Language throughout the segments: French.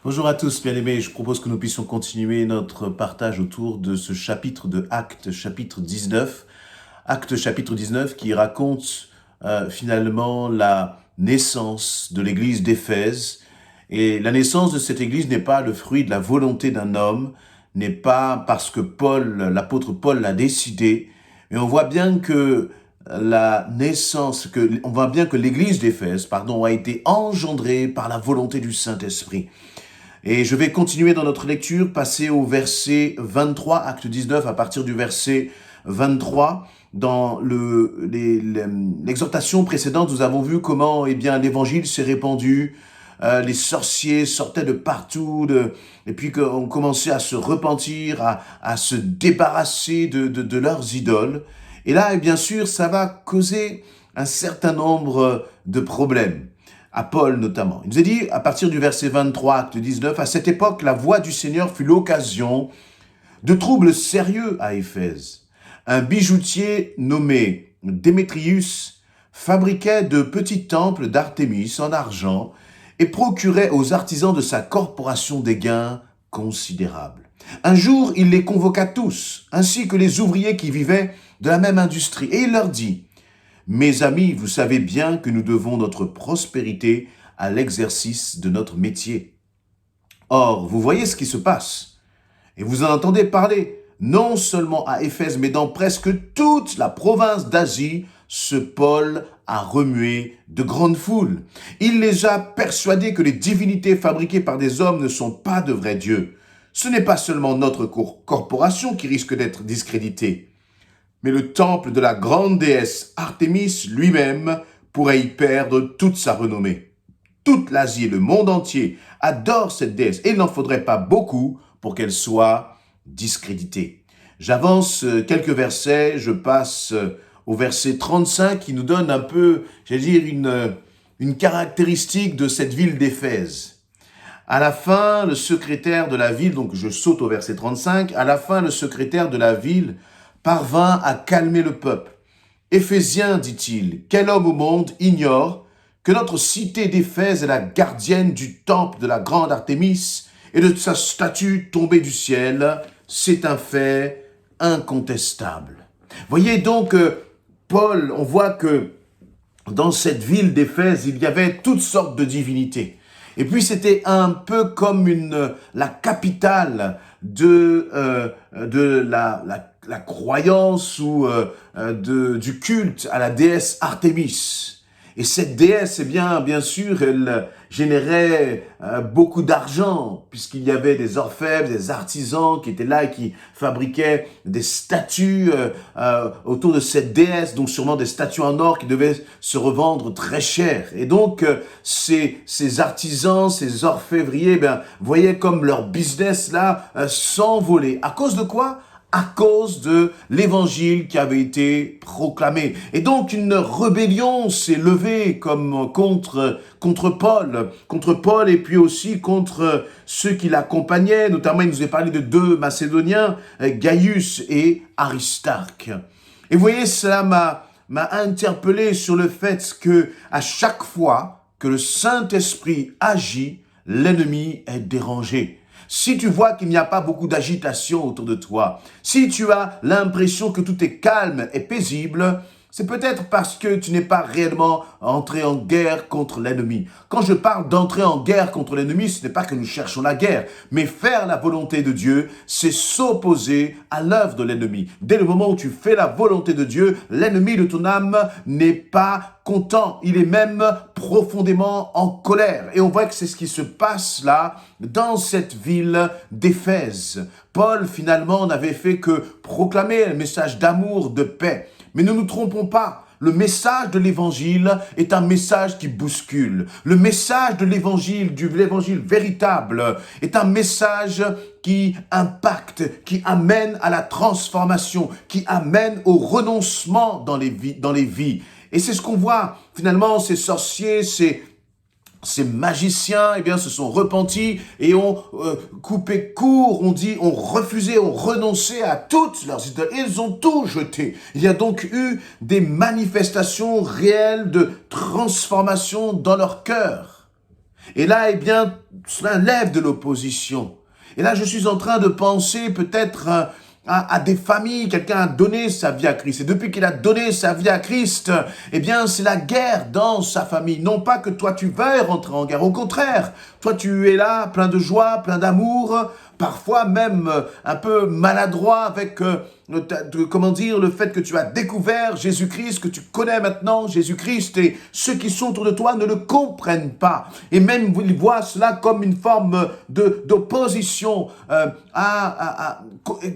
Bonjour à tous, bien-aimés. Je propose que nous puissions continuer notre partage autour de ce chapitre de Actes, chapitre 19. Actes, chapitre 19, qui raconte finalement la naissance de l'église d'Éphèse. Et la naissance de cette église n'est pas le fruit de la volonté d'un homme, n'est pas parce que l'apôtre Paul l'a décidé, mais on voit bien que on voit bien que l'église d'Éphèse, a été engendrée par la volonté du Saint-Esprit. Et je vais continuer dans notre lecture, passer au verset 23, acte 19, à partir du verset 23. Dans l'exhortation précédente, nous avons vu comment l'évangile s'est répandu, les sorciers sortaient de partout, et puis qu'on commençait à se repentir, à se débarrasser de leurs idoles. Et là, bien sûr, ça va causer un certain nombre de problèmes à Paul notamment. Il nous est dit, à partir du verset 23, acte 19, « À cette époque, la voix du Seigneur fut l'occasion de troubles sérieux à Éphèse. Un bijoutier nommé Démétrius fabriquait de petits temples d'Artémis en argent et procurait aux artisans de sa corporation des gains considérables. Un jour, il les convoqua tous, ainsi que les ouvriers qui vivaient de la même industrie, et il leur dit, « Mes amis, vous savez bien que nous devons notre prospérité à l'exercice de notre métier. Or, vous voyez ce qui se passe, et vous en entendez parler, non seulement à Éphèse, mais dans presque toute la province d'Asie, ce Paul a remué de grandes foules. Il les a persuadés que les divinités fabriquées par des hommes ne sont pas de vrais dieux. Ce n'est pas seulement notre corporation qui risque d'être discréditée, mais le temple de la grande déesse Artémis lui-même pourrait y perdre toute sa renommée. Toute l'Asie et le monde entier adorent cette déesse et il n'en faudrait pas beaucoup pour qu'elle soit discréditée. » J'avance quelques versets, je passe au verset 35 qui nous donne un peu, une caractéristique de cette ville d'Éphèse. À la fin, le secrétaire de la ville, donc je saute au verset 35, à la fin, le secrétaire de la ville parvint à calmer le peuple. « Éphésiens, dit-il, quel homme au monde ignore que notre cité d'Éphèse est la gardienne du temple de la grande Artémis et de sa statue tombée du ciel. C'est un fait incontestable. » Voyez donc, Paul, on voit que dans cette ville d'Éphèse, il y avait toutes sortes de divinités. Et puis c'était un peu comme la capitale de la croyance ou du culte à la déesse Artémis. Et cette déesse, bien sûr, elle générait beaucoup d'argent, puisqu'il y avait des orfèvres, des artisans qui étaient là et qui fabriquaient des statues autour de cette déesse, donc sûrement des statues en or qui devaient se revendre très cher. Et donc, ces artisans, ces orfèvriers, voyaient comme leur business là s'envoler. À cause de quoi ? À cause de l'évangile qui avait été proclamé. Et donc une rébellion s'est levée contre Paul et puis aussi contre ceux qui l'accompagnaient. Notamment, il nous est parlé de deux Macédoniens, Gaius et Aristarque. Et vous voyez, cela m'a interpellé sur le fait que à chaque fois que le Saint-Esprit agit, l'ennemi est dérangé. Si tu vois qu'il n'y a pas beaucoup d'agitation autour de toi, si tu as l'impression que tout est calme et paisible, c'est peut-être parce que tu n'es pas réellement entré en guerre contre l'ennemi. Quand je parle d'entrer en guerre contre l'ennemi, ce n'est pas que nous cherchons la guerre, mais faire la volonté de Dieu, c'est s'opposer à l'œuvre de l'ennemi. Dès le moment où tu fais la volonté de Dieu, l'ennemi de ton âme n'est pas content, il est même profondément en colère. Et on voit que c'est ce qui se passe là, dans cette ville d'Éphèse. Paul, finalement, n'avait fait que proclamer un message d'amour, de paix. Mais ne nous trompons pas, le message de l'évangile est un message qui bouscule. Le message de l'évangile, l'évangile véritable, est un message qui impacte, qui amène à la transformation, qui amène au renoncement dans les vies. Et c'est ce qu'on voit, finalement, ces sorciers, ces magiciens, se sont repentis et ont coupé court, ont refusé, ont renoncé à toutes leurs idoles. Ils ont tout jeté. Il y a donc eu des manifestations réelles de transformation dans leur cœur. Et là, eh bien, cela lève de l'opposition. Et là, je suis en train de penser peut-être à des familles, quelqu'un a donné sa vie à Christ. Et depuis qu'il a donné sa vie à Christ, eh bien, c'est la guerre dans sa famille. Non pas que toi, tu veuilles rentrer en guerre. Au contraire, toi, tu es là, plein de joie, plein d'amour, parfois même un peu maladroit avec, comment dire, le fait que tu as découvert Jésus-Christ, que tu connais maintenant Jésus-Christ, et ceux qui sont autour de toi ne le comprennent pas. Et même, ils voient cela comme une forme d'opposition,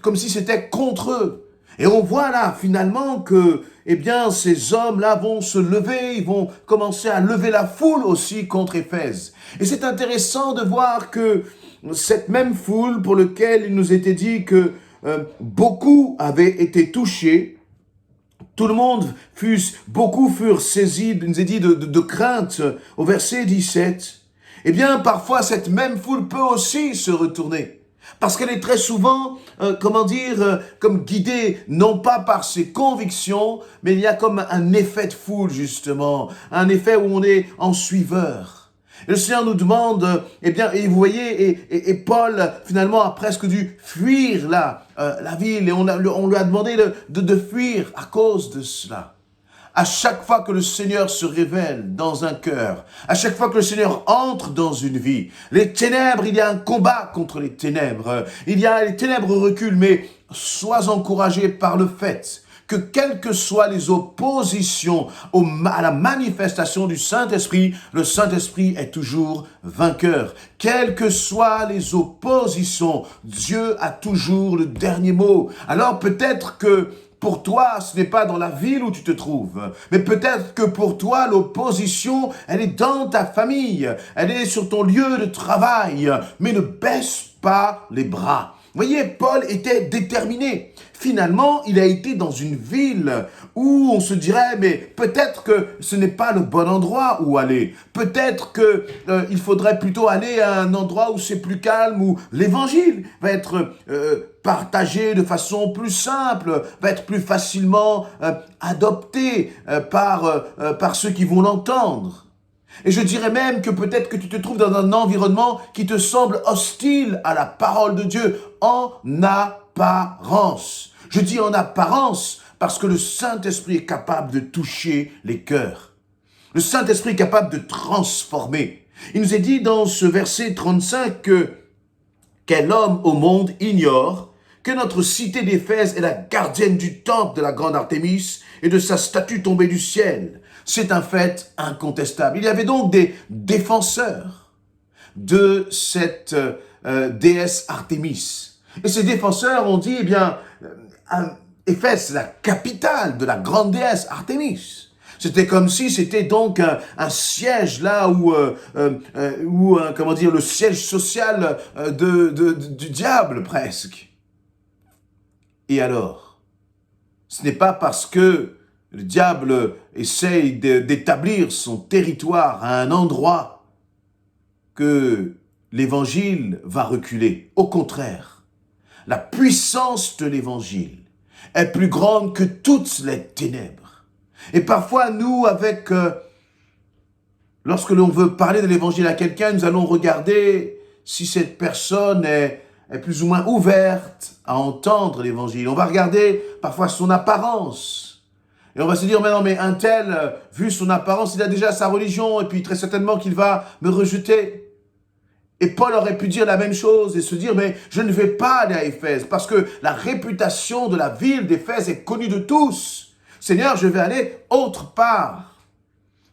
comme si c'était contre eux. Et on voit là, finalement, que, eh bien, ces hommes-là vont se lever, ils vont commencer à lever la foule aussi contre Éphèse. Et c'est intéressant de voir que cette même foule pour laquelle il nous était dit que beaucoup avaient été touchés, tout le monde beaucoup furent saisis, il nous est dit, de crainte au verset 17. Eh bien, parfois, cette même foule peut aussi se retourner. Parce qu'elle est très souvent, comme guidée, non pas par ses convictions, mais il y a comme un effet de foule, justement. Un effet où on est en suiveur. Et le Seigneur nous demande, eh bien, et vous voyez, et Paul, finalement, a presque dû fuir la ville, et on lui a demandé de fuir à cause de cela. À chaque fois que le Seigneur se révèle dans un cœur, à chaque fois que le Seigneur entre dans une vie, les ténèbres, il y a un combat contre les ténèbres. Les ténèbres reculent, mais sois encouragé par le fait que quelles que soient les oppositions à la manifestation du Saint-Esprit, le Saint-Esprit est toujours vainqueur. Quelles que soient les oppositions, Dieu a toujours le dernier mot. Alors peut-être que pour toi, ce n'est pas dans la ville où tu te trouves, mais peut-être que pour toi, l'opposition, elle est dans ta famille, elle est sur ton lieu de travail, mais ne baisse pas les bras. Vous voyez, Paul était déterminé. Finalement, il a été dans une ville où on se dirait, mais peut-être que ce n'est pas le bon endroit où aller. Peut-être que il faudrait plutôt aller à un endroit où c'est plus calme, où l'évangile va être partagé de façon plus simple, va être plus facilement adopté par ceux qui vont l'entendre. Et je dirais même que peut-être que tu te trouves dans un environnement qui te semble hostile à la parole de Dieu en apparence. Je dis en apparence parce que le Saint-Esprit est capable de toucher les cœurs. Le Saint-Esprit est capable de transformer. Il nous est dit dans ce verset 35 que quel homme au monde ignore que notre cité d'Éphèse est la gardienne du temple de la grande Artémis et de sa statue tombée du ciel. C'est un fait incontestable. Il y avait donc des défenseurs de cette déesse Artémis. Et ces défenseurs ont dit, eh bien, Éphèse, c'est la capitale de la grande déesse Artémis. C'était comme si c'était donc un siège là où le siège social du diable presque. Et alors, ce n'est pas parce que le diable essaye d'établir son territoire à un endroit que l'évangile va reculer. Au contraire, la puissance de l'évangile est plus grande que toutes les ténèbres. Et parfois, nous, lorsque l'on veut parler de l'évangile à quelqu'un, nous allons regarder si cette personne est plus ou moins ouverte à entendre l'évangile. On va regarder parfois son apparence. Et on va se dire, mais non, mais un tel, vu son apparence, il a déjà sa religion, et puis très certainement qu'il va me rejeter. Et Paul aurait pu dire la même chose et se dire, mais je ne vais pas aller à Éphèse, parce que la réputation de la ville d'Éphèse est connue de tous. Seigneur, je vais aller autre part.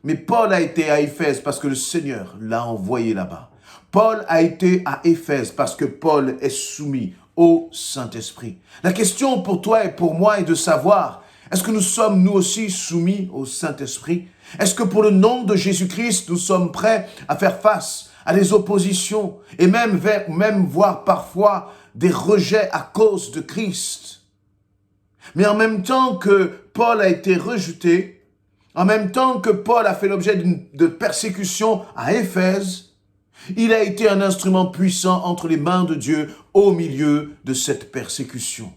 Mais Paul a été à Éphèse parce que le Seigneur l'a envoyé là-bas. Paul a été à Éphèse parce que Paul est soumis au Saint-Esprit. La question pour toi et pour moi est de savoir, est-ce que nous sommes nous aussi soumis au Saint-Esprit? Est-ce que pour le nom de Jésus-Christ, nous sommes prêts à faire face à des oppositions et même voir parfois des rejets à cause de Christ? Mais en même temps que Paul a été rejeté, en même temps que Paul a fait l'objet de persécution à Éphèse, il a été un instrument puissant entre les mains de Dieu au milieu de cette persécution.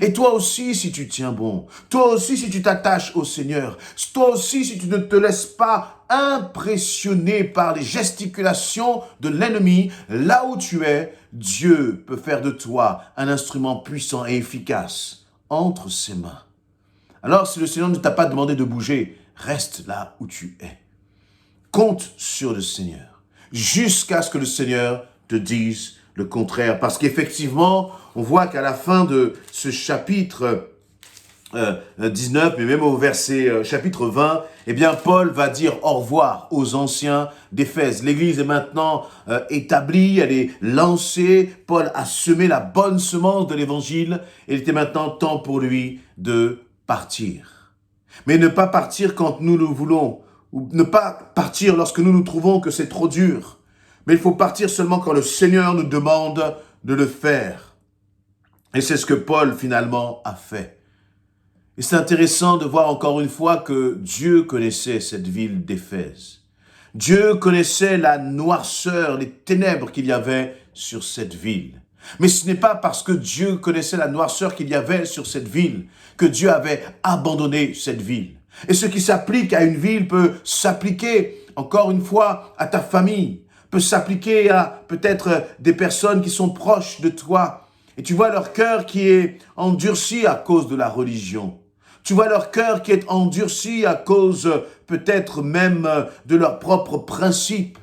Et toi aussi, si tu tiens bon, toi aussi, si tu t'attaches au Seigneur, toi aussi, si tu ne te laisses pas impressionné par les gesticulations de l'ennemi, là où tu es, Dieu peut faire de toi un instrument puissant et efficace entre ses mains. Alors, si le Seigneur ne t'a pas demandé de bouger, reste là où tu es. Compte sur le Seigneur, jusqu'à ce que le Seigneur te dise le contraire. Parce qu'effectivement, on voit qu'à la fin de ce chapitre 19, mais même au verset chapitre 20, eh bien, Paul va dire au revoir aux anciens d'Éphèse. L'Église est maintenant établie, elle est lancée. Paul a semé la bonne semence de l'Évangile. Il était maintenant temps pour lui de partir. Mais ne pas partir quand nous le voulons, ou ne pas partir lorsque nous nous trouvons que c'est trop dur. Mais il faut partir seulement quand le Seigneur nous demande de le faire. Et c'est ce que Paul finalement a fait. Et c'est intéressant de voir encore une fois que Dieu connaissait cette ville d'Éphèse. Dieu connaissait la noirceur, les ténèbres qu'il y avait sur cette ville. Mais ce n'est pas parce que Dieu connaissait la noirceur qu'il y avait sur cette ville que Dieu avait abandonné cette ville. Et ce qui s'applique à une ville peut s'appliquer, encore une fois, à ta famille, peut s'appliquer à peut-être des personnes qui sont proches de toi. Et tu vois leur cœur qui est endurci à cause de la religion. Tu vois leur cœur qui est endurci à cause peut-être même de leurs propres principes.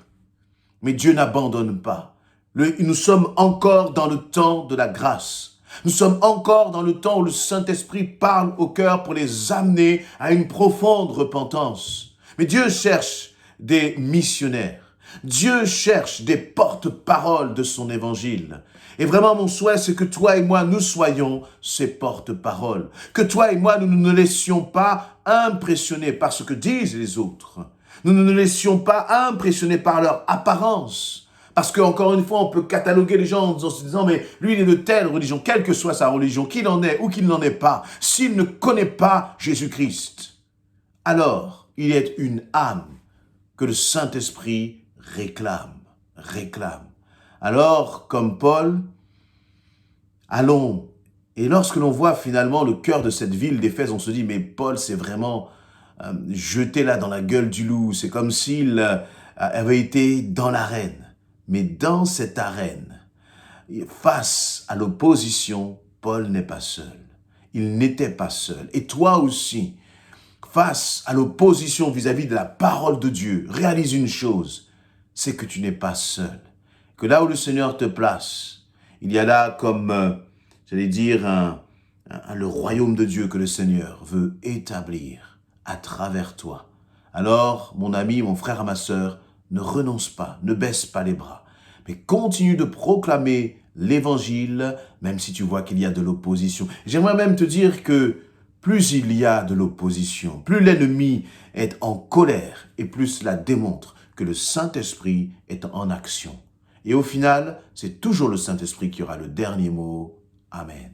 Mais Dieu n'abandonne pas. Nous sommes encore dans le temps de la grâce. Nous sommes encore dans le temps où le Saint-Esprit parle au cœur pour les amener à une profonde repentance. Mais Dieu cherche des missionnaires. Dieu cherche des porte-paroles de son évangile. Et vraiment, mon souhait, c'est que toi et moi, nous soyons ces porte-paroles. Que toi et moi, nous ne nous laissions pas impressionner par ce que disent les autres. Nous ne nous laissions pas impressionner par leur apparence. Parce qu'encore une fois, on peut cataloguer les gens en se disant « mais lui, il est de telle religion, quelle que soit sa religion, qu'il en est ou qu'il n'en est pas, s'il ne connaît pas Jésus-Christ, alors il est une âme que le Saint-Esprit réclame. Alors, comme Paul, allons. Et lorsque l'on voit finalement le cœur de cette ville d'Éphèse, on se dit « mais Paul, c'est vraiment jeté là dans la gueule du loup. C'est comme s'il avait été dans l'arène. » Mais dans cette arène, face à l'opposition, Paul n'est pas seul. Il n'était pas seul. Et toi aussi, face à l'opposition vis-à-vis de la parole de Dieu, réalise une chose, c'est que tu n'es pas seul. Que là où le Seigneur te place, il y a là comme, j'allais dire, le royaume de Dieu que le Seigneur veut établir à travers toi. Alors, mon ami, mon frère, ma sœur, ne renonce pas, ne baisse pas les bras, mais continue de proclamer l'évangile, même si tu vois qu'il y a de l'opposition. J'aimerais même te dire que plus il y a de l'opposition, plus l'ennemi est en colère et plus cela démontre que le Saint-Esprit est en action. Et au final, c'est toujours le Saint-Esprit qui aura le dernier mot. Amen.